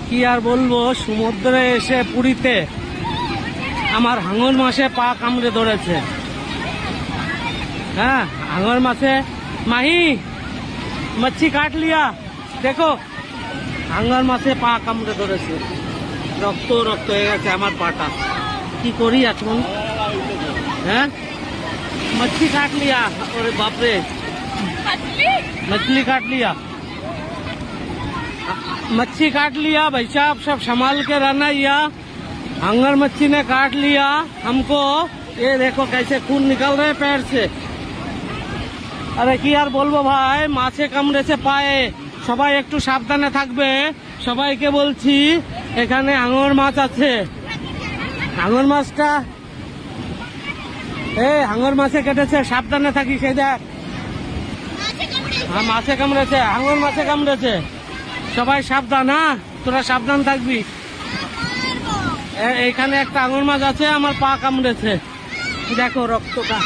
কি আর বলবো, সমুদ্রে এসে পুরীতে আমার হাঙর মাছে পা কামড়ে ধরেছে। হ্যাঁ, হাঙর মাছে মাহি মচ্ছি কাট লিয়া, দেখো হাঙর মাছে পা কামড়ে ধরেছে, রক্ত রক্ত হয়ে গেছে আমার পাটা। কি করি এখন? হ্যাঁ, मच्छी काट लिया। अरे बाप रे, मछली काट लिया, मच्छी काट लिया भाई साहब, सब संभाल के रहना। या हंगर मच्छी ने काट लिया हमको। ये देखो कैसे खून निकल रहे पैर से। अरे কি আর বলবো ভাই, মাছে কামড়েছে পায়ে। সবাই একটু সাবধানে থাকবে, সবাইকে বলছি। এখানে হাঙর মাছ আছে, হাঙর মাছটা হাঙর মাছে কেটেছে, সাবধানে থাকিস। এই দেখ, হ্যাঁ মাছে কামড়েছে, হাঙর মাছে কামড়েছে। সবাই সাবধান, হ্যাঁ তোরা সাবধান থাকবি। এইখানে একটা হাঙর মাছ আছে, আমার পা কামড়েছে, দেখো রক্তটা।